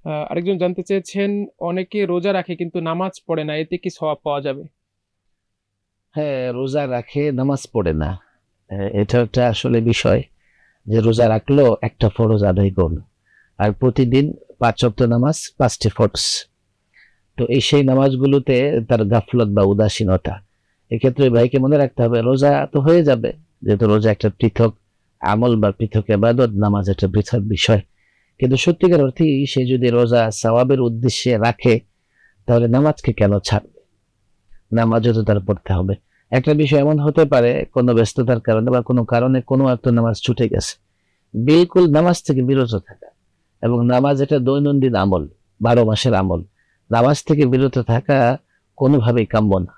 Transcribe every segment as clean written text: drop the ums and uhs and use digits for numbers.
আরেকজন জানতে চেয়েছেন, অনেকে রোজা রাখে কিন্তু নামাজ পড়ে না, এতে কি সওয়াব পাওয়া যাবে? হ্যাঁ, রোজা রাখে নামাজ পড়ে না। এটা একটা আসলে বিষয় যে রোজা রাখলো একটা ফরজ আদায় করলো, আর প্রতিদিন 5 ওয়াক্ত নামাজ, 5টি ফরজ। তো এই সেই নামাজগুলোতে তার গাফলত বা উদাসীনতা, এক্ষেত্রে ভাইকে মনে রাখতে হবে রোজা তো হয়ে যাবে, যেহেতু রোজা একটা পৃথক আমল বা পৃথক ইবাদত, নামাজ একটা পৃথক বিষয়। কিন্তু সত্যিকার অর্থেই সে যদি রোজা সওয়াবের উদ্দেশ্যে রাখে, তাহলে নামাজকে কেন ছাড়বে? নামাজও তো তার পড়তে হবে। একটা বিষয় এমন হতে পারে কোনো ব্যস্ততার কারণে বা কোনো কারণে কোনো একটা নামাজ ছুটে গেছে, বিলকুল নামাজ থেকে বিরত থাকা। এবং নামাজ এটা দৈনন্দিন আমল, 12 মাসের আমল। নামাজ থেকে বিরত থাকা কোনোভাবেই কাম্য না।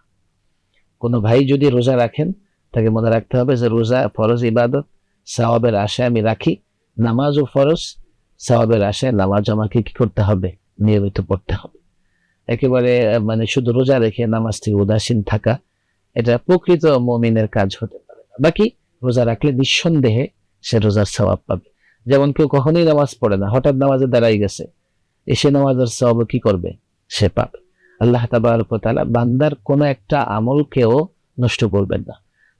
কোনো ভাই যদি রোজা রাখেন, তাকে মনে রাখতে হবে যে রোজা ফরজ ইবাদত, সওয়াবের আশায় আমি রাখি। নামাজও ফরজ, সওয়াবের আশায় নামাজ আমাকে কি করতে হবে? নিয়মিত পড়তে হবে। একেবারে মানে শুধু রোজা রেখে নামাজ থেকে উদাসীন থাকা, এটা প্রকৃত মুমিনের কাজ হতে পারে না। বাকি রোজা রাখলে নিঃসন্দেহে সে রোজার সওয়াব পাবে। যেমন কেউ কখনোই নামাজ পড়ে না, হঠাৎ নামাজে দাঁড়াই গেছে, এসে নামাজের সওয়াব কি করবে? সে পাবে। আল্লাহ তাবারক ওয়া তাআলা বান্দার কোন একটা আমলকেও নষ্ট করবেন না।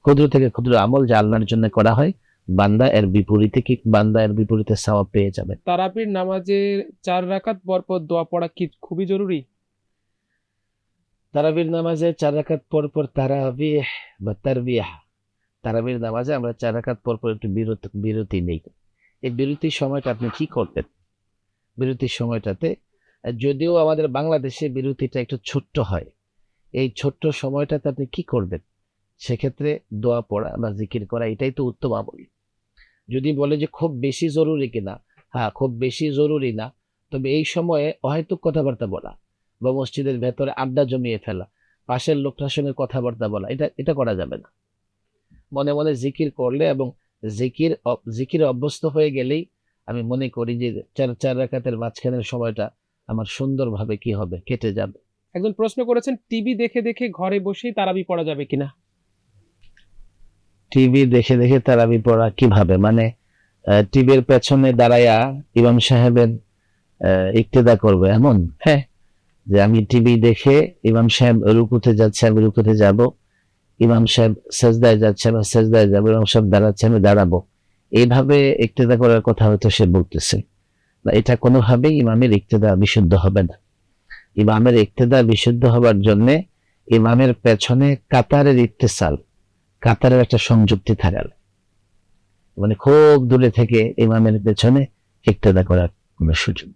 ক্ষুদ্র থেকে ক্ষুদ্র আমল যা আল্লাহর জন্য করা হয়, বান্দা এর বিপরীতে সওয়াব পেয়ে যাবে। তারাবির নামাজের 4 রাকাত পর পর দোয়া পড়া কি খুবই জরুরি? তারাবির নামাজে 4 রাকাত পর পর তারাবিহ বা তারবিয়াহ, তারাবির নামাজে আমরা 4 রাকাত পর পর একটু বিরতি নেই। এই বিরতির সময়টা আপনি কি করবেন? বিরতির সময়টাতে যদিও আমাদের বাংলাদেশে বিরতিটা একটু ছোট্ট হয়, এই ছোট্ট সময়টাতে আপনি কি করবেন? সেক্ষেত্রে দোয়া পড়া বা জিকির করা, এটাই তো উত্তম আমল। যদি বলে যে খুব বেশি জরুরি কিনা, হ্যাঁ খুব বেশি জরুরি না, তবে এই সময়ে অহেতুক কথাবার্তা বলা বা মসজিদের ভেতরে আড্ডা জমিয়ে ফেলা, পাশের লোকটার সঙ্গে কথাবার্তা বলা, এটা এটা করা যাবে না। মনে মনে জিকির করলে এবং জিকিরে অভ্যস্ত হয়ে গেলেই আমি মনে করি যে চার চার রাকাতের মাঝখানের সময়টা আমার সুন্দরভাবে কি হবে, কেটে যাবে। একজন প্রশ্ন করেছেন, টিভি দেখে দেখে ঘরে বসেই তারাবি পড়া যাবে কিনা? টিভি দেখে দেখে তারাবি পড়া কিভাবে, মানে টিভির পেছনে দাঁড়ায়া ইমাম সাহেবের ইক্তেদা করবে এমন? হ্যাঁ, যে আমি টিভি দেখে ইমাম সাহেব রুকুতে যাচ্ছে, আমি রুকুতে যাব, ইমাম সাহেব সেজদায় যাচ্ছে, আমি সেজদায় যাবো, ইমাম সাহেব দাঁড়াচ্ছে, আমি দাঁড়াবো, এইভাবে ইক্তেদা করার কথা হয়তো সে বলতেছে। না, এটা কোনোভাবেই ইমামের ইক্তেদা বিশুদ্ধ হবে না। ইমামের ইক্তেদা বিশুদ্ধ হবার জন্য ইমামের পেছনে কাতারের ইত্তেসাল, কাতারের একটা সংযুক্তি থাকার, মানে খুব দূরে থেকে ইমামের পেছনে ইক্তেদা করার কোনো সুযোগ